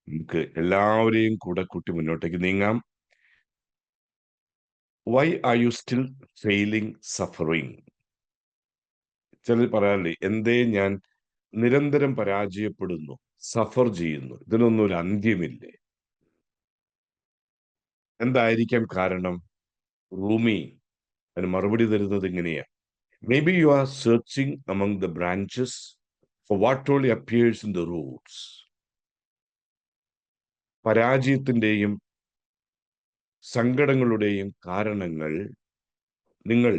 നമുക്ക് എല്ലാവരെയും കൂടെ കൂട്ടി മുന്നോട്ടേക്ക് നീങ്ങാം. Why are you still failing suffering? ചിലർ പറയാറില്ലേ, എന്തേ ഞാൻ നിരന്തരം പരാജയപ്പെടുന്നു, സഫർ ചെയ്യുന്നു, ഇതിനൊന്നും ഒരു അന്ത്യമില്ലേ? എന്തായിരിക്കാം കാരണം? റൂമി അതിന് മറുപടി തരുന്നത് ഇങ്ങനെയാ: may be you are searching among the branches for what only appears in the roots. പരാജയത്തിന്റെയും സങ്കടങ്ങളുടെയും കാരണങ്ങൾ നിങ്ങൾ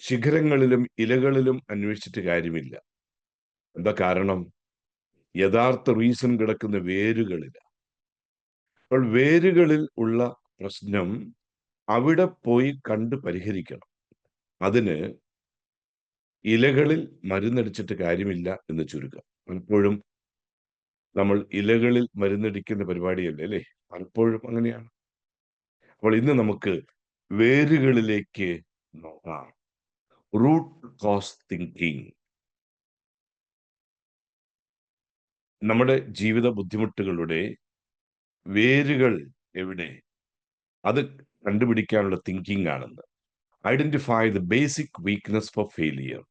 ശിഖരങ്ങളിലും ഇലകളിലും അന്വേഷിച്ചിട്ട് കാര്യമില്ല. എന്താ കാരണം? യഥാർത്ഥ റീസൺ കിടക്കുന്ന വേരുകളിൽ. അപ്പോൾ വേരുകളിൽ ഉള്ള പ്രശ്നം അവിടെ പോയി കണ്ട് പരിഹരിക്കണം. അതിന് ഇലകളിൽ മരുന്നടിച്ചിട്ട് കാര്യമില്ല എന്ന് ചുരുക്കം. പലപ്പോഴും നമ്മൾ ഇലകളിൽ മരുന്നടിക്കുന്ന പരിപാടിയല്ലേ അല്ലേ? പലപ്പോഴും അങ്ങനെയാണ്. അപ്പോൾ ഇന്ന് നമുക്ക് വേരുകളിലേക്ക് നോക്കാം. Root cause thinking. നമ്മുടെ ജീവിത ബുദ്ധിമുട്ടുകളുടെ വേരുകൾ എവിടെ? അത് കണ്ടുപിടിക്കാനുള്ള തിങ്കിങ് ആണെന്ന്. Identify the basic weakness for failure.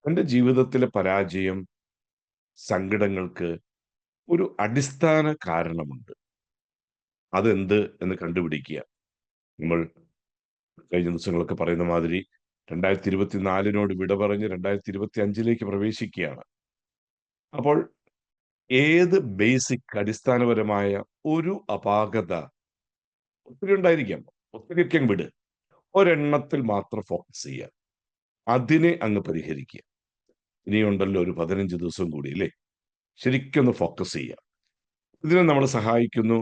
എന്റെ ജീവിതത്തിലെ പരാജയം, സങ്കടങ്ങൾക്ക് ഒരു അടിസ്ഥാന കാരണമുണ്ട്. അതെന്ത് എന്ന് കണ്ടുപിടിക്കുക. നമ്മൾ കഴിഞ്ഞ ദിവസങ്ങളൊക്കെ പറയുന്ന മാതിരി 2024 വിട പറഞ്ഞ് 2025 പ്രവേശിക്കുകയാണ്. അപ്പോൾ ഏത് ബേസിക് അടിസ്ഥാനപരമായ ഒരു അപാകത, ഒത്തിരി ഉണ്ടായിരിക്കാം, ഒത്തിരിയൊക്കെ അങ്ങ് വിട്, ഒരെണ്ണത്തിൽ മാത്രം ഫോക്കസ് ചെയ്യുക, അതിനെ അങ്ങ് പരിഹരിക്കുക. ഇനിയുണ്ടല്ലോ ഒരു 15 ദിവസം കൂടി അല്ലേ? ശരിക്കൊന്ന് ഫോക്കസ് ചെയ്യുക. ഇതിനെ നമ്മളെ സഹായിക്കുന്നു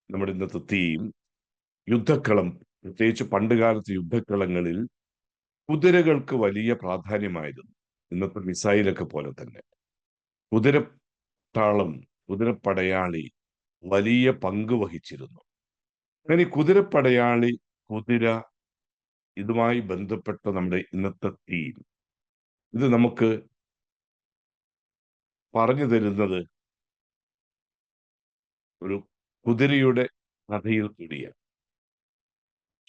നമ്മുടെ ഇന്നത്തെ തീം, യുദ്ധക്കളം. പ്രത്യേകിച്ച് പണ്ടുകാലത്ത് യുദ്ധക്കളങ്ങളിൽ കുതിരകൾക്ക് വലിയ പ്രാധാന്യമായിരുന്നു. ഇന്നത്തെ മിസൈലൊക്കെ പോലെ തന്നെ കുതിരത്താളം, കുതിരപ്പടയാളി വലിയ പങ്ക് വഹിച്ചിരുന്നു. അങ്ങനെ ഈ കുതിരപ്പടയാളി, കുതിര, ഇതുമായി ബന്ധപ്പെട്ട നമ്മുടെ ഇന്നത്തെ തീം, ഇത് നമുക്ക് പറഞ്ഞു തരുന്നത് ഒരു കുതിരയുടെ കഥയിൽ കൂടിയാണ്.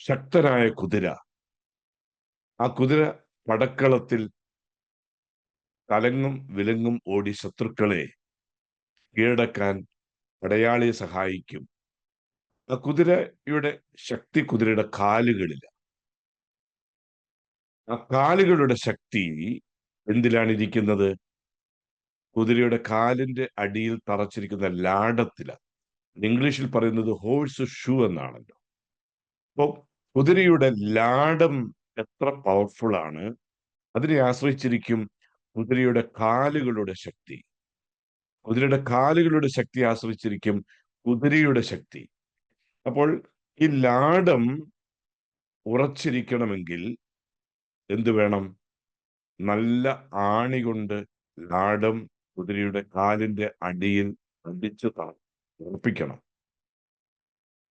ശക്തനായ കുതിര, ആ കുതിര പടക്കളത്തിൽ തലങ്ങും വിലങ്ങും ഓടി ശത്രുക്കളെ കീഴടക്കാൻ പടയാളിയെ സഹായിക്കും. ആ കുതിരയുടെ ശക്തി കുതിരയുടെ കാലുകളിലാണ്. ആ കാലുകളുടെ ശക്തി എന്തിലാണ് ഇരിക്കുന്നത്? കുതിരയുടെ കാലിന്റെ അടിയിൽ തറച്ചിരിക്കുന്ന ലാടത്തിലാണ്. ഇംഗ്ലീഷിൽ പറയുന്നത് ഹോഴ്സ് ഷൂ എന്നാണല്ലോ. അപ്പോൾ കുതിരയുടെ ലാടം എത്ര പവർഫുൾ ആണ്, അതിനെ ആശ്രയിച്ചിരിക്കും കുതിരയുടെ കാലുകളുടെ ശക്തി. കുതിരയുടെ കാലുകളുടെ ശക്തി ആശ്രയിച്ചിരിക്കും കുതിരയുടെ ശക്തി. അപ്പോൾ ഈ ലാടം ഉറച്ചിരിക്കണമെങ്കിൽ എന്ത് വേണം? നല്ല ആണി കൊണ്ട് ലാടം കുതിരയുടെ കാലിന്റെ അടിയിൽ അടിച്ചു ഉറപ്പിക്കണം.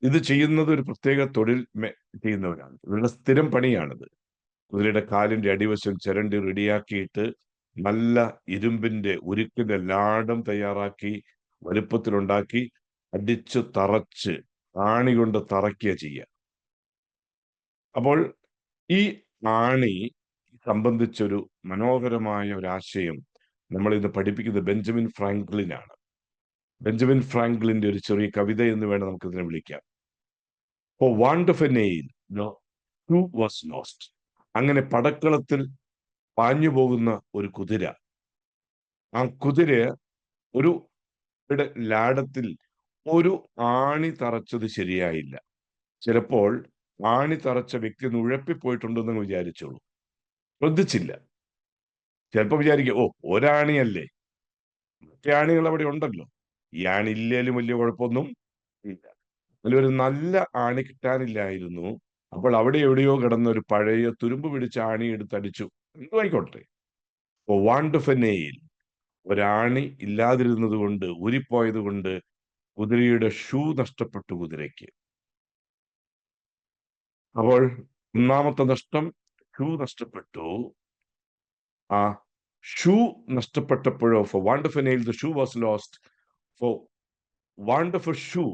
ഇത് ചെയ്യുന്നത് ഒരു പ്രത്യേക തൊഴിൽ ചെയ്യുന്നവരാണ്. ഇവരുടെ സ്ഥിരം പണിയാണിത്. കുതിരയുടെ കാലിന്റെ അടിവശം ചിരണ്ടി റെഡിയാക്കിയിട്ട് നല്ല ഇരുമ്പിന്റെ ഉരുക്കിന്റെ ലാടം തയ്യാറാക്കി വലുപ്പത്തിലുണ്ടാക്കി അടിച്ചു തറച്ച് ആണി കൊണ്ട് തറയ്ക്കുക ചെയ്യുക. അപ്പോൾ ഈ ആണി സംബന്ധിച്ചൊരു മനോഹരമായ ഒരു ആശയം നമ്മൾ ഇന്ന് പഠിപ്പിക്കുന്നത് ബെഞ്ചമിൻ ഫ്രാങ്ക്ലിനാണ്. ബെഞ്ചമിൻ ഫ്രാങ്ക്ലിന്റെ ഒരു ചെറിയ കവിത എന്ന് വേണം നമുക്കിതിനെ വിളിക്കാം. For want of a nail, no, who was lost. അങ്ങനെ പടക്കളത്തിൽ പാഞ്ഞു പോകുന്ന ഒരു കുതിര. ആ കുതിര ഒരു ലാടത്തിൽ ഒരു ആണി തറച്ചത് ശരിയായില്ല. ചിലപ്പോൾ ആണി തറച്ച വ്യക്തി ഒന്ന് ഉഴപ്പിപ്പോയിട്ടുണ്ടെന്ന് വിചാരിച്ചോളൂ, ശ്രദ്ധിച്ചില്ല. ചിലപ്പോൾ വിചാരിക്കും, ഓ ഒരാണിയല്ലേ, മറ്റേ ആണികൾ അവിടെ ഉണ്ടല്ലോ, ഈ ആണി ഇല്ലേലും വലിയ കുഴപ്പമൊന്നും ഇല്ല. അതിലൊരു നല്ല ആണി കിട്ടാനില്ലായിരുന്നു. അപ്പോൾ അവിടെ എവിടെയോ കിടന്ന ഒരു പഴയ തുരുമ്പ് പിടിച്ച ആണി എടുത്തടിച്ചു. എന്തുമായിക്കോട്ടെ, വാണ്ട് ഓഫ് എ നെയിൽ, ഒരാണി ഇല്ലാതിരുന്നത് കൊണ്ട്, ഊരിപ്പോയത് കൊണ്ട് കുതിരയുടെ ഷൂ നഷ്ടപ്പെട്ടു കുതിരയ്ക്ക്. അപ്പോൾ ഒന്നാമത്തെ നഷ്ടം ഷൂ നഷ്ടപ്പെട്ടു. ആ ഷൂ നഷ്ടപ്പെട്ടപ്പോഴോ, for want of a nail the shoe was lost, for want of a shoe,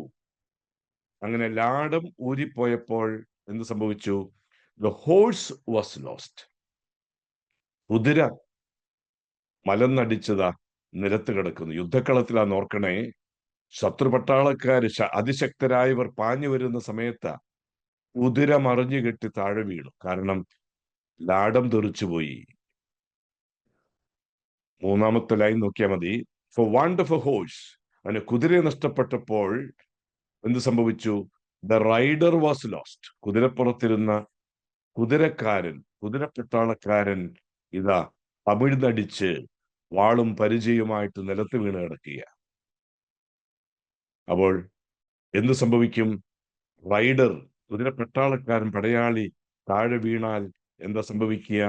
അങ്ങനെ ലാടം ഊരിപ്പോയപ്പോൾ എന്ത് സംഭവിച്ചു? The horse was lost. കുതിര മലന്നടിച്ചതാ നിലത്ത് കിടക്കുന്നു. യുദ്ധക്കളത്തിലാന്ന് ഓർക്കണേ. ശത്രുപട്ടാളക്കാര് അതിശക്തരായവർ പാഞ്ഞു വരുന്ന സമയത്ത് കുതിര മറിഞ്ഞു കെട്ടി താഴെ വീണു. കാരണം ലാടം തെറിച്ചുപോയി. മൂന്നാമത്തെ ലൈൻ നോക്കിയാൽ മതി. For want of a horse, അതിന് കുതിരയെ നഷ്ടപ്പെട്ടപ്പോൾ എന്ത് സംഭവിച്ചു? The rider was lost. കുതിരപ്പുറത്തിരുന്ന കുതിരപ്പട്ടാളക്കാരൻ ഇതാ തമിഴ്ന്നടിച്ച് വാളും പരിചയവുമായിട്ട് നിലത്ത് വീണ് കിടക്കുക. അപ്പോൾ എന്ത് സംഭവിക്കും? റൈഡർ, കുതിരപ്പട്ടാളക്കാരൻ, പടയാളി താഴെ വീണാൽ എന്താ സംഭവിക്കുക?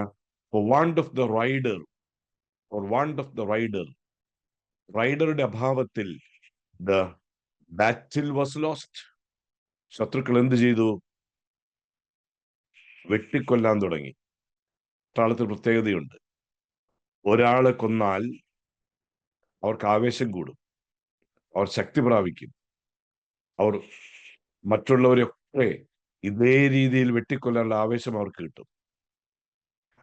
For want of the rider, for want of the rider, റൈഡറുടെ അഭാവത്തിൽ ദ ബാറ്റിൽ വാസ് ലോസ്റ്റ്. ശത്രുക്കൾ എന്ത് ചെയ്തു? വെട്ടിക്കൊല്ലാൻ തുടങ്ങി. പട്ടാളത്തിൽ പ്രത്യേകതയുണ്ട്. ഒരാളെ കൊന്നാൽ അവർക്ക് ആവേശം കൂടും, അവർ ശക്തി പ്രാപിക്കും, അവർ മറ്റുള്ളവരെയൊക്കെ ഇതേ രീതിയിൽ വെട്ടിക്കൊല്ലാനുള്ള ആവേശം അവർക്ക് കിട്ടും.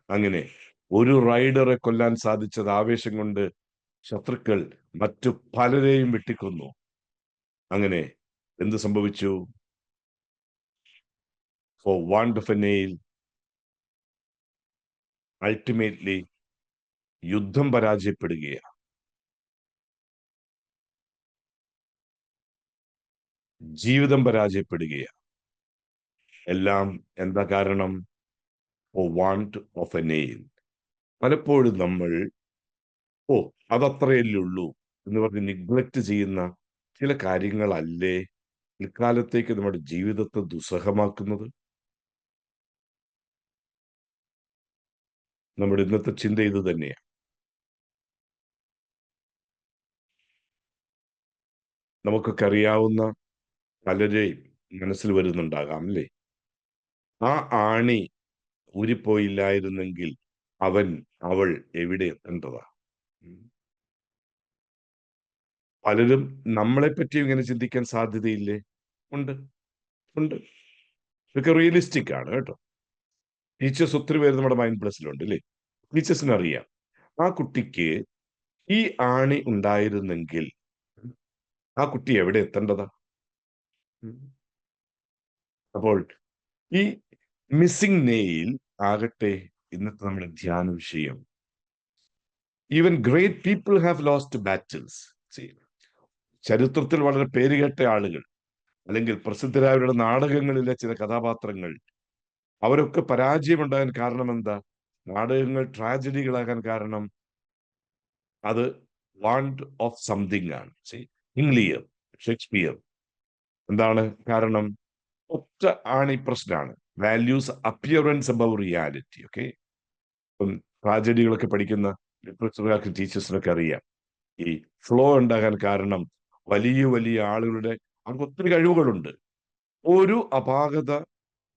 അങ്ങനെ ഒരു റൈഡറെ കൊല്ലാൻ സാധിച്ചത് ആവേശം കൊണ്ട് ശത്രുക്കൾ മറ്റു പലരെയും വെട്ടിക്കൊന്നു. അങ്ങനെ എന്ത് സംഭവിച്ചു? For want of a nail, ultimately യുദ്ധം പരാജയപ്പെടുകയാണ്. ജീവിതം പരാജയപ്പെടുകയാണ്. എല്ലാം എന്താ കാരണം? For want of a nail. പലപ്പോഴും നമ്മൾ അതത്രയല്ലേ ഉള്ളൂ എന്ന് പറഞ്ഞ് നിഗ്ലക്ട് ചെയ്യുന്ന ചില കാര്യങ്ങളല്ലേ ഇക്കാലത്തേക്ക് നമ്മുടെ ജീവിതത്തെ ദുസ്സഹമാക്കുന്നത്. നമ്മുടെ ഇന്നത്തെ ചിന്ത ഇത് തന്നെയാണ്. നമുക്കൊക്കെ അറിയാവുന്ന പലരെയും മനസ്സിൽ വരുന്നുണ്ടാകാം അല്ലേ? ആ ആണി ഊരിപ്പോയില്ലായിരുന്നെങ്കിൽ അവൾ എവിടെ എത്തേണ്ടതാ? പലരും നമ്മളെ പറ്റി ഇങ്ങനെ ചിന്തിക്കാൻ സാധ്യതയില്ലേ? ഉണ്ട്, ഉണ്ട്. ഇതൊക്കെ റിയലിസ്റ്റിക് ആണ് കേട്ടോ. ടീച്ചേഴ്സ് ഒത്തിരി പേര് നമ്മുടെ മൈൻഡ് പ്ലസിലുണ്ട് അല്ലേ? ടീച്ചേഴ്സിന് അറിയാം ആ കുട്ടിക്ക് ഈ ആണി ഉണ്ടായിരുന്നെങ്കിൽ ആ കുട്ടി എവിടെ എത്തേണ്ടതാ? അപ്പോൾ ഈ മിസ്സിംഗ് നെയിൽ ആകട്ടെ ഇന്നത്തെ നമ്മുടെ ധ്യാന വിഷയം. Even great people have lost battles. ചരിത്രത്തിൽ വളരെ പേരുകേട്ട ആളുകൾ, അല്ലെങ്കിൽ പ്രസിദ്ധരായവരുടെ നാടകങ്ങളിലെ ചില കഥാപാത്രങ്ങൾ, അവരൊക്കെ പരാജയമുണ്ടാകാൻ കാരണം എന്താ? നാടകങ്ങൾ ട്രാജഡികളാകാൻ കാരണം അത് വാണ്ട് ഓഫ് സംതിങ് ആണ്. ഇംഗ്ലിയർ, ഷേക്സ്പിയർ, എന്താണ് കാരണം? ഒറ്റ ആണ് ഈ പ്രശ്നമാണ്. Values appearance above reality. Okay, ഇപ്പം ട്രാജഡികളൊക്കെ പഠിക്കുന്ന ലിറ്ററേച്ചറുകാർക്ക്, ടീച്ചേഴ്സിനൊക്കെ അറിയാം ഈ ഫ്ലോ ഉണ്ടാകാൻ കാരണം വലിയ വലിയ ആളുകളുടെ, അവർക്ക് ഒത്തിരി കഴിവുകളുണ്ട്, ഒരു അപാകത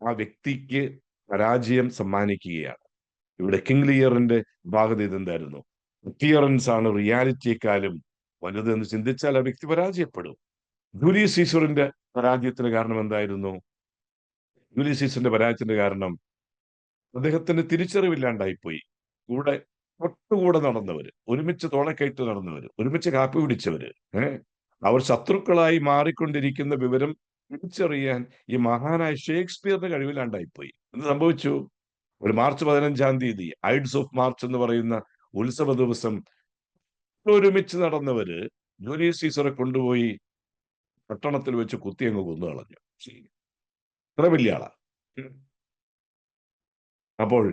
ആ വ്യക്തിക്ക് പരാജയം സമ്മാനിക്കുകയാണ്. ഇവിടെ കിങ് ലിയറിന്റെ അപാകത ഇതെന്തായിരുന്നു? അപ്പിയറൻസ് ആണ് റിയാലിറ്റിയെക്കാളും വലുതെന്ന് ചിന്തിച്ചാൽ ആ വ്യക്തി പരാജയപ്പെടും. ജൂലിയസ് സീസറിന്റെ പരാജയത്തിന് കാരണം എന്തായിരുന്നു? ജൂലിയസ് സീസറിന്റെ പരാജയത്തിന്റെ കാരണം അദ്ദേഹത്തിന്റെ തിരിച്ചറിവില്ലാണ്ടായിപ്പോയി. തൊട്ടുകൂടെ നടന്നവര്, ഒരുമിച്ച് തോളക്കയറ്റ് നടന്നവര്, ഒരുമിച്ച് കാപ്പി പിടിച്ചവര്, അവർ ശത്രുക്കളായി മാറിക്കൊണ്ടിരിക്കുന്ന വിവരം തിരിച്ചറിയാൻ ഈ മഹാനായ ഷേക്സ്പിയറിന്റെ കഴിവില്ലാണ്ടായിപ്പോയി. എന്ത് സംഭവിച്ചു? ഒരു മാർച്ച് 15-ാം തീയതി, ഐഡ്സ് ഓഫ് മാർച്ച് എന്ന് പറയുന്ന ഉത്സവ ദിവസം, ഒരുമിച്ച് നടന്നവര് ജൂലിയസ് സീസറെ കൊണ്ടുപോയി പട്ടണത്തിൽ വെച്ച് കുത്തി അങ്ങ് കൊന്നു കളഞ്ഞു. അത്ര വലിയ ആളാ. അപ്പോൾ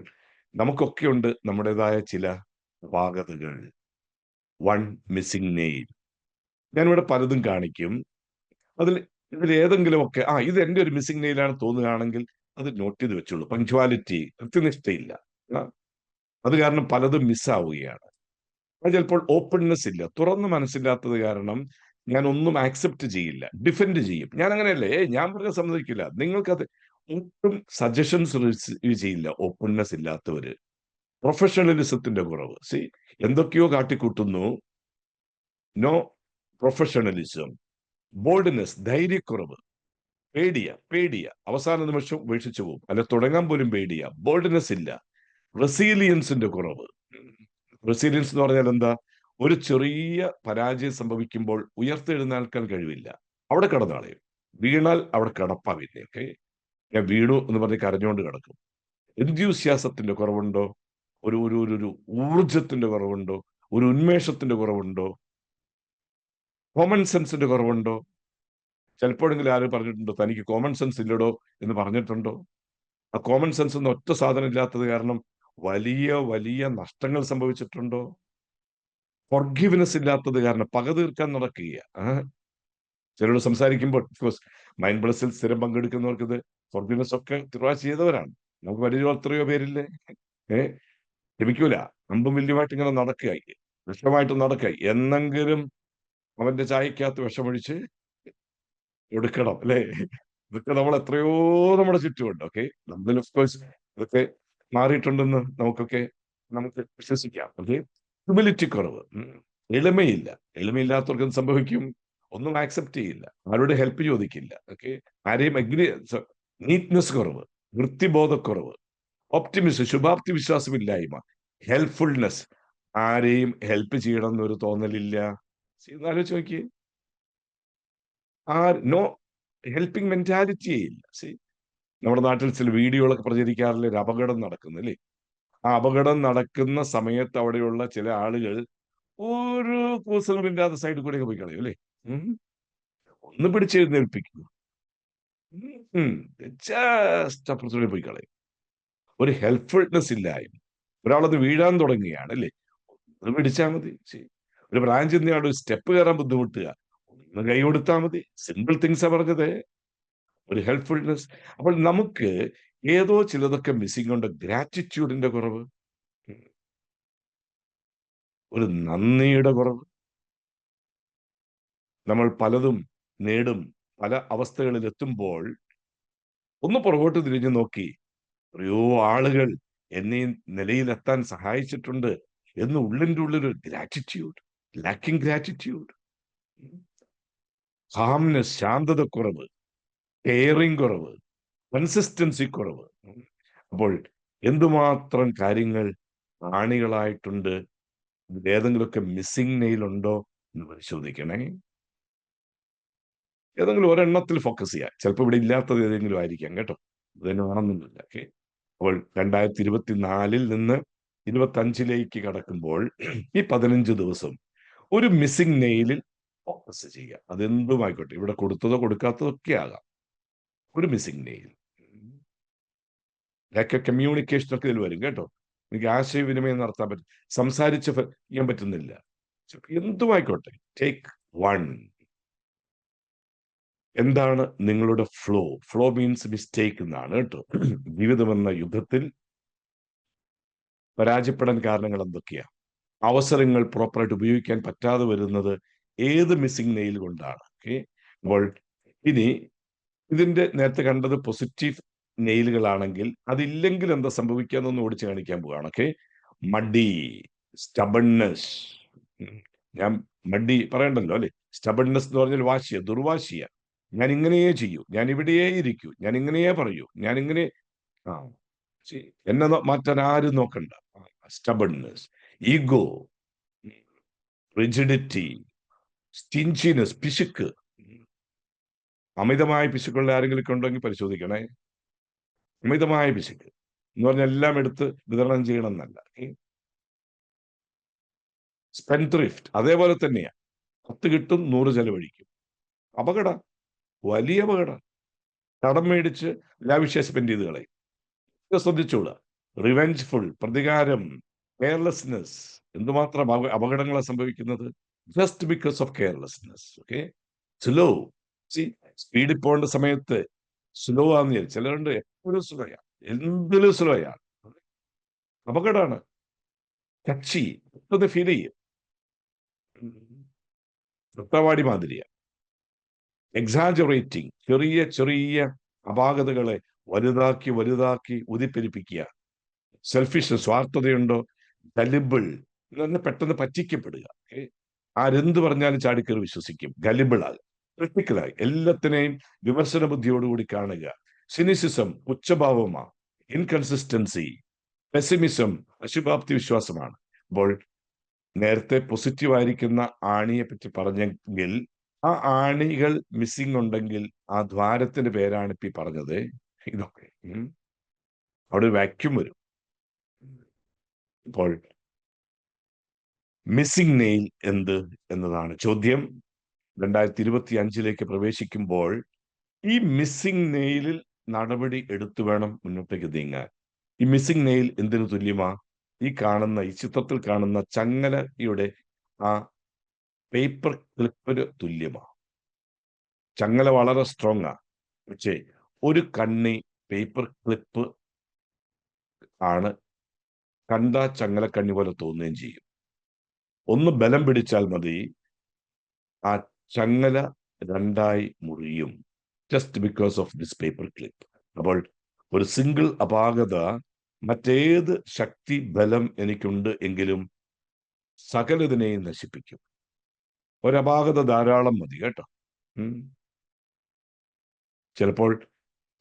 നമുക്കൊക്കെ ഉണ്ട് നമ്മുടേതായ ചില അപാകതകൾ. One missing nail. ഞാനിവിടെ പലതും കാണിക്കും. ഇതിൽ ഏതെങ്കിലുമൊക്കെ ഇത് എന്റെ ഒരു മിസ്സിംഗ് നെയിലാണ് തോന്നുകയാണെങ്കിൽ അത് നോട്ട് ചെയ്ത് വെച്ചോളൂ. പങ്ക്ച്വാലിറ്റി, കൃത്യനിഷ്ഠയില്ല, അത് കാരണം പലതും മിസ്സാവുകയാണ്. അത് ചിലപ്പോൾ ഓപ്പൺനെസ് ഇല്ല, തുറന്ന മനസ്സില്ലാത്തത് കാരണം ഞാൻ ഒന്നും ആക്സെപ്റ്റ് ചെയ്യില്ല, ഡിഫെൻഡ് ചെയ്യും. ഞാൻ അങ്ങനെയല്ലേ, ഞാൻ പറഞ്ഞ സമ്മതിക്കില്ല. നിങ്ങൾക്കത് ഒട്ടും സജഷൻസ് റിസീവ് ചെയ്യില്ല. ഓപ്പൺനെസ് ഇല്ലാത്തവര്, പ്രൊഫഷണലിസത്തിന്റെ കുറവ്. എന്തൊക്കെയോ കാട്ടിക്കൂട്ടുന്നു. നോ പ്രൊഫഷണലിസം, ബോൾഡ്നെസ്, ധൈര്യക്കുറവ്, പേടിയ അവസാന നിമിഷം ഉപേക്ഷിച്ചു പോകും, അല്ല തുടങ്ങാൻ പോലും പേടിയ, ബോൾഡ്നെസ് ഇല്ല, റെസീലിയൻസിന്റെ കുറവ്. റെസീലിയൻസ് എന്ന് പറഞ്ഞാൽ എന്താ? ഒരു ചെറിയ പരാജയം സംഭവിക്കുമ്പോൾ ഉയർത്തെഴുന്നേൽക്കാൻ കഴിവില്ല, അവിടെ കിടന്നാളയും. വീണാൽ അവിടെ കിടപ്പാ. പിന്നെ ഞാൻ വീണു എന്ന് പറഞ്ഞ് കരഞ്ഞുകൊണ്ട് കിടക്കും. എന്ത്യൂസ്യാസത്തിന്റെ കുറവുണ്ടോ? ഒരു ഒരു ഒരു ഒരു ഊർജത്തിന്റെ കുറവുണ്ടോ? ഒരു ഉന്മേഷത്തിന്റെ കുറവുണ്ടോ? കോമൺ സെൻസിന്റെ കുറവുണ്ടോ? ചിലപ്പോഴെങ്കിലും ആരും പറഞ്ഞിട്ടുണ്ടോ തനിക്ക് കോമൺ സെൻസ് ഇല്ലടോ എന്ന് പറഞ്ഞിട്ടുണ്ടോ? ആ കോമൺ സെൻസ് എന്ന ഒറ്റ സാധനം ഇല്ലാത്തത് കാരണം വലിയ വലിയ നഷ്ടങ്ങൾ സംഭവിച്ചിട്ടുണ്ടോ? ഫോർഗിവ്നെസ് ഇല്ലാത്തത് കാരണം പക തീർക്കാൻ നടക്കുക. ചിലരോട് സംസാരിക്കുമ്പോൾ മൈൻഡ് പ്ലസിൽ സ്ഥിരം പങ്കെടുക്കുന്നവർക്ക് ഇത് ഫോർഗിവ്നെസ് ഒക്കെ തിരുവാ ചെയ്തവരാണ്. നമുക്ക് വലിയ എത്രയോ പേരില്ലേ ക്ഷമിക്കൂല. അമ്പും വില്ലുമായിട്ട് ഇങ്ങനെ നടക്കുക, വിഷമായിട്ട് നടക്കുക. എന്നെങ്കിലും അവന്റെ ചായക്കകത്ത് വിഷമൊഴിച്ച് എടുക്കണം, അല്ലേ? ഇതൊക്കെ നമ്മൾ എത്രയോ നമ്മുടെ ചുറ്റുമുണ്ട്. നമ്മൾ ഓഫ്കോഴ്സ് ഇതൊക്കെ മാറിയിട്ടുണ്ടെന്ന് നമുക്ക് വിശ്വസിക്കാം. ഹ്യൂമിലിറ്റി കുറവ്, എളിമയില്ല. എളിമയില്ലാത്തവർക്ക് എന്ത് സംഭവിക്കും? ഒന്നും ആക്സെപ്റ്റ് ചെയ്യില്ല, ആരോട് ഹെൽപ്പ് ചോദിക്കില്ല. ആരെയും നീറ്റ്നെസ് കുറവ്, വൃത്തിബോധക്കുറവ്, ഓപ്റ്റിമിസം, ശുഭാപ്തി വിശ്വാസമില്ലായ്മ, ഹെൽപ്ഫുൾനെസ്, ആരെയും ഹെൽപ്പ് ചെയ്യണം എന്നൊരു തോന്നലില്ല. ആലോചിച്ച് നോക്കിയേ, നോ ഹെൽപ്പിംഗ് മെന്റാലിറ്റി ഇല്ല. നമ്മുടെ നാട്ടിൽ ചില വീഡിയോകളൊക്കെ പ്രചരിക്കാറില്ല, ഒരു അപകടം നടക്കുന്നു, അല്ലേ? ആ അപകടം നടക്കുന്ന സമയത്ത് അവിടെയുള്ള ചില ആളുകൾ ഒരു കൂസലുമില്ലാതെ സൈഡിൽ കൂടെ പോയി കളയും, അല്ലേ? ഒന്ന് പിടിച്ചെഴുന്നേൽപ്പിക്കുന്നു, ജസ്റ്റ് അപ്പുറത്തൂടെ പോയി കളയും. ഒരു ഹെൽപ്ഫുൾനെസ് ഇല്ലായ്മ. ഒരാളത് വീഴാൻ തുടങ്ങുകയാണ്, അല്ലേ? ഒന്ന് പിടിച്ചാൽ മതി. ഒരു ബ്രാഞ്ച് ചെന്നയാൾ ഒരു സ്റ്റെപ്പ് കയറാൻ ബുദ്ധിമുട്ടുക, ഒന്ന് കൈ കൊടുത്താൽ മതി. സിമ്പിൾ തിങ്സാ പറഞ്ഞത്. ഒരു ഹെൽപ്ഫുൾനെസ്. അപ്പോൾ നമുക്ക് ഏതോ ചിലതൊക്കെ മിസ്സിംഗ് ഉണ്ട്. ഗ്രാറ്റിറ്റ്യൂഡിന്റെ കുറവ്, ഒരു നന്ദിയുടെ കുറവ്. നമ്മൾ പലതും നേടും, പല അവസ്ഥകളിൽ എത്തുമ്പോൾ ഒന്ന് പുറകോട്ട് തിരിഞ്ഞു നോക്കി എത്രയോ ആളുകൾ എന്നെ നിലയിലെത്താൻ സഹായിച്ചിട്ടുണ്ട് എന്ന് ഉള്ളിൻ്റെ ഉള്ളൊരു ഗ്രാറ്റിറ്റ്യൂഡ്, ലാക്കിംഗ് ഗ്രാറ്റിറ്റ്യൂഡ്. കാംനെസ്, ശാന്തത കുറവ്, കെയറിംഗ് കുറവ്, കൺസിസ്റ്റൻസി കുറവ്. അപ്പോൾ എന്തുമാത്രം കാര്യങ്ങൾ പ്രാണികളായിട്ടുണ്ട്. ഏതെങ്കിലുമൊക്കെ മിസ്സിംഗ് നെയിലുണ്ടോ എന്ന് പരിശോധിക്കണേ. ഏതെങ്കിലും ഒരെണ്ണത്തിൽ ഫോക്കസ് ചെയ്യുക. ചിലപ്പോൾ ഇവിടെ ഇല്ലാത്തത് ഏതെങ്കിലും ആയിരിക്കാം, കേട്ടോ. ഇത് തന്നെ വേണമെന്നൊന്നുമില്ല. അപ്പോൾ 2024 നിന്ന് 2025 കടക്കുമ്പോൾ ഈ 15 ദിവസം ഒരു മിസ്സിംഗ് നെയിലിൽ ഫോക്കസ് ചെയ്യുക. അതെന്തുമായിക്കോട്ടെ, ഇവിടെ കൊടുത്തതോ കൊടുക്കാത്തതോ ഒക്കെ ആകാം. ഒരു മിസ്സിംഗ് നെയിൽ. കമ്മ്യൂണിക്കേഷൻ ഒക്കെ ഇതിൽ വരും, കേട്ടോ. എനിക്ക് ആശയവിനിമയം നടത്താൻ പറ്റും, സംസാരിച്ച് ചെയ്യാൻ പറ്റുന്നില്ല, എന്തുമായിക്കോട്ടെ. ടേക്ക് 1. എന്താണ് നിങ്ങളുടെ ഫ്ലോ? ഫ്ലോ മീൻസ് മിസ്റ്റേക്ക് എന്നാണ്, കേട്ടോ. ജീവിതമെന്ന യുദ്ധത്തിൽ പരാജയപ്പെടാൻ കാരണങ്ങൾ എന്തൊക്കെയാ? അവസരങ്ങൾ പ്രോപ്പറായിട്ട് ഉപയോഗിക്കാൻ പറ്റാതെ വരുന്നത് ഏത് മിസ്സിംഗ് നെയിൽ കൊണ്ടാണ്? അപ്പോൾ ഇനി ഇതിന്റെ നേരത്തെ കണ്ടത് പോസിറ്റീവ് നെയിലുകളാണെങ്കിൽ, അതില്ലെങ്കിൽ എന്താ സംഭവിക്കാന്നൊന്ന് ഓടിച്ച് കാണിക്കാൻ പോവാണ്. മടി, സ്റ്റബൺനെസ്. ഞാൻ മടി പറയണ്ടല്ലോ, അല്ലെ? സ്റ്റബൺനെസ് എന്ന് പറഞ്ഞാൽ വാശിയ, ദുർവാശിയ. ഞാൻ ഇങ്ങനെയേ ചെയ്യൂ, ഞാൻ ഇവിടെയേ ഇരിക്കൂ, ഞാൻ ഇങ്ങനെയേ പറയൂ, ഞാൻ ഇങ്ങനെ എന്നെ മാറ്റാൻ ആരും നോക്കണ്ട. സ്റ്റബൺനെസ്, ഈഗോ, റിജിഡിറ്റി, സ്റ്റിഞ്ചിനെസ്, പിശുക്ക്. അമിതമായ പിശുക്കുള്ള ആരെങ്കിലും ഉണ്ടെങ്കിൽ പരിശോധിക്കണേ. അമിതമായ പിശുക്ക് എന്ന് പറഞ്ഞാൽ എല്ലാം എടുത്ത് വിതരണം ചെയ്യണം എന്നല്ല. സ്പെൻഡ്രിഫ്റ്റ് അതേപോലെ തന്നെയാ. 10 കിട്ടും, 100 ചെലവഴിക്കും. അപകടം, വലിയ അപകടം. കടം മേടിച്ച് ലാവിഷ്യ സ്പെൻഡ് ചെയ്ത് കളയും. ശ്രദ്ധിച്ചോളൂ. റിവെഞ്ച്ഫുൾ, പ്രതികാരം, കെയർലെസ്നെസ്. എന്തുമാത്രം അപകടങ്ങളാണ് സംഭവിക്കുന്നത് just because of carelessness. Slow. സ്പീഡിൽ പോകേണ്ട സമയത്ത് സ്ലോ ആണെന്ന് ചിലരുണ്ട്, എപ്പോഴും സ്ലോയാ, എന്തിലും സ്ലോയാ. അപകടമാണ്. കക്ഷി പെട്ടെന്ന് ഫീൽ ചെയ്യും, വൃത്തവാടി മാതിരിയ. എക്സാജറേറ്റിംഗ്, ചെറിയ ചെറിയ അപാകതകളെ വലുതാക്കി വലുതാക്കി ഉദിപ്പെരിപ്പിക്കുക. സെൽഫിഷ്, സ്വാർത്ഥതയുണ്ടോ? ഗലിബിൾ, എന്ന് പെട്ടെന്ന് പറ്റിക്കപ്പെടുക. ആരെന്ത് പറഞ്ഞാലും ചാടിക്കയറി വിശ്വസിക്കും. ഗലിബിളാകുക, ക്രിട്ടിക്കലായി എല്ലാത്തിനെയും വിമർശന ബുദ്ധിയോടുകൂടി കാണുക. സിനിസിസം ഉച്ചഭാവമാണ്. ഇൻകൺസിസ്റ്റൻസി, പെസിമിസം അശുഭാപ്തി വിശ്വാസമാണ്. അപ്പോൾ നേരത്തെ പോസിറ്റീവ് ആയിരിക്കുന്ന ആണിയെ പറ്റി പറഞ്ഞെങ്കിൽ ആ ആണികൾ മിസ്സിംഗ് ഉണ്ടെങ്കിൽ ആ ദ്വാരത്തിന്റെ പേരാണ് ഇപ്പൊ ഈ പറഞ്ഞത്. ഇതൊക്കെ അവിടെ ഒരു വാക്യൂം വരും. അപ്പോൾ മിസ്സിംഗ് നെയിൽ എന്ത് എന്നതാണ് ചോദ്യം. 2025 പ്രവേശിക്കുമ്പോൾ ഈ മിസ്സിംഗ് നെയിലിൽ നടപടി എടുത്തു വേണം മുന്നോട്ടേക്ക് നീങ്ങാൻ. ഈ മിസ്സിംഗ് നെയിൽ എന്തിനു തുല്യമാ? ഈ ചിത്രത്തിൽ കാണുന്ന ചങ്ങലയുടെ ആ പേപ്പർ ക്ലിപ്പിന് തുല്യമാ. ചങ്ങല വളരെ സ്ട്രോങ് ആ, പക്ഷേ ഒരു കണ്ണി പേപ്പർ ക്ലിപ്പ് ആണ്. കണ്ട ചങ്ങലക്കണ്ണി പോലെ തോന്നുകയും ചെയ്യും. ഒന്ന് ബലം പിടിച്ചാൽ മതി, ആ ചങ്ങല രണ്ടായി മുറിയും. Just because of this paper clip. അപ്പോൾ ഒരു സിംഗിൾ അപാകത മറ്റേത് ശക്തി ബലം എനിക്കുണ്ട് എങ്കിലും സകലതിനെയും നശിപ്പിക്കും. ഒരപാകത ധാരാളം മതി കേട്ടോ. ചിലപ്പോൾ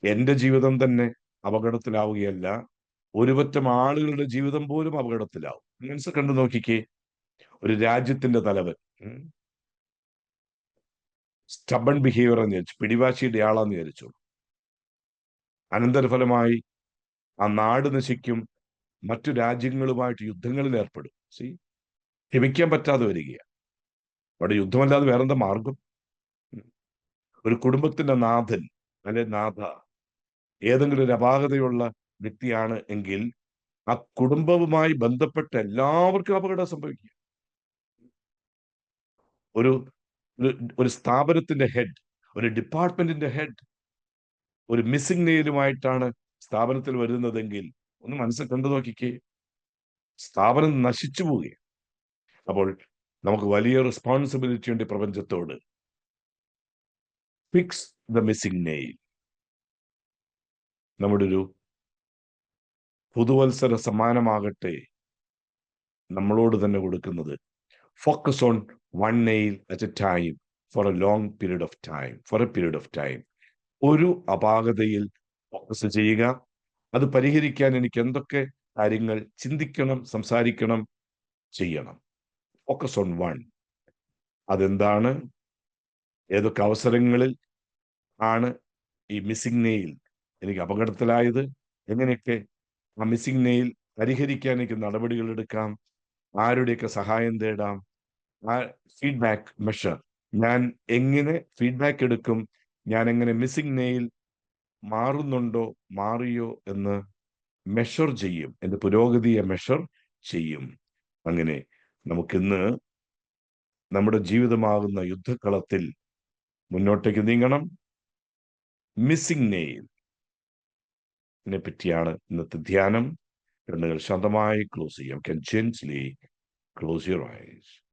എന്റെ ജീവിതം തന്നെ അപകടത്തിലാവുകയല്ല, ഒരുപറ്റം ആളുകളുടെ ജീവിതം പോലും അപകടത്തിലാവും. മനസ്സിൽ കണ്ടു നോക്കിക്കേ, ഒരു രാജ്യത്തിന്റെ തലവൻ സ്റ്റബൺ ബിഹേവിയർ എന്ന് വിചാരിച്ചു, പിടിവാശിയുടെ ആളാന്ന് വിചാരിച്ചു. അനന്തരഫലമായി ആ നാട് നശിക്കും, മറ്റു രാജ്യങ്ങളുമായിട്ട് യുദ്ധങ്ങളിൽ ഏർപ്പെടും. ക്ഷമിക്കാൻ പറ്റാതെ വരികയാണ്. അവിടെ യുദ്ധമല്ലാതെ വേറെന്താ മാർഗം? ഒരു കുടുംബത്തിന്റെ നാഥൻ അല്ലെ നാഥ ഏതെങ്കിലും ഒരു അപാകതയുള്ള വ്യക്തിയാണ് എങ്കിൽ ആ കുടുംബവുമായി ബന്ധപ്പെട്ട എല്ലാവർക്കും അപകടം സംഭവിക്കുക. ഒരു സ്ഥാപനത്തിന്റെ ഹെഡ്, ഒരു ഡിപ്പാർട്ട്മെന്റിന്റെ ഹെഡ് ഒരു മിസ്സിംഗ് നെയിലുമായിട്ടാണ് സ്ഥാപനത്തിൽ വരുന്നതെങ്കിൽ ഒന്ന് മനസ്സിൽ കണ്ടു നോക്കിക്കേ, സ്ഥാപനം നശിച്ചു പോവുകയാണ്. അപ്പോൾ നമുക്ക് വലിയ റെസ്പോൺസിബിലിറ്റി ഉണ്ട് പ്രപഞ്ചത്തോട്. Fix the missing nail. നമ്മുടെ ഒരു പുതുവത്സര സമ്മാനമാകട്ടെ നമ്മളോട് തന്നെ കൊടുക്കുന്നത്. Focus on one nail at a time for a long period of time. ഒരു അപാകതയിൽ ഫോക്കസ് ചെയ്യുക. അത് പരിഹരിക്കാൻ എനിക്ക് എന്തൊക്കെ കാര്യങ്ങൾ ചിന്തിക്കണം, സംസാരിക്കണം, ചെയ്യണം. Focus on one. അതെന്താണ്? ഏതൊക്കെ അവസരങ്ങളിൽ ആണ് ഈ മിസ്സിംഗ് നെയിൽ എനിക്ക് അപകടത്തിലായത്? എങ്ങനെയൊക്കെ ആ മിസ്സിംഗ് നെയിൽ പരിഹരിക്കാൻ എനിക്ക് നടപടികൾ എടുക്കാം? ആരുടെയൊക്കെ സഹായം തേടാം? ആ ഫീഡ്ബാക്ക് മെഷർ. ഞാൻ എങ്ങനെ ഫീഡ്ബാക്ക് എടുക്കും? ഞാൻ എങ്ങനെ മിസ്സിംഗ് നെയിൽ മാറുന്നുണ്ടോ, മാറിയോ എന്ന് മെഷർ ചെയ്യും. എന്റെ പുരോഗതിയെ മെഷർ ചെയ്യും. അങ്ങനെ നമുക്കിന്ന് നമ്മുടെ ജീവിതമാകുന്ന യുദ്ധക്കളത്തിൽ മുന്നോട്ടേക്ക് നീങ്ങണം. മിസ്സിംഗ് നെയിലിനെ പറ്റിയാണ് ഇന്നത്തെ ധ്യാനം. കണ്ണുകൾ ശാന്തമായി ക്ലോസ് ചെയ്യാം. Can gently close your eyes.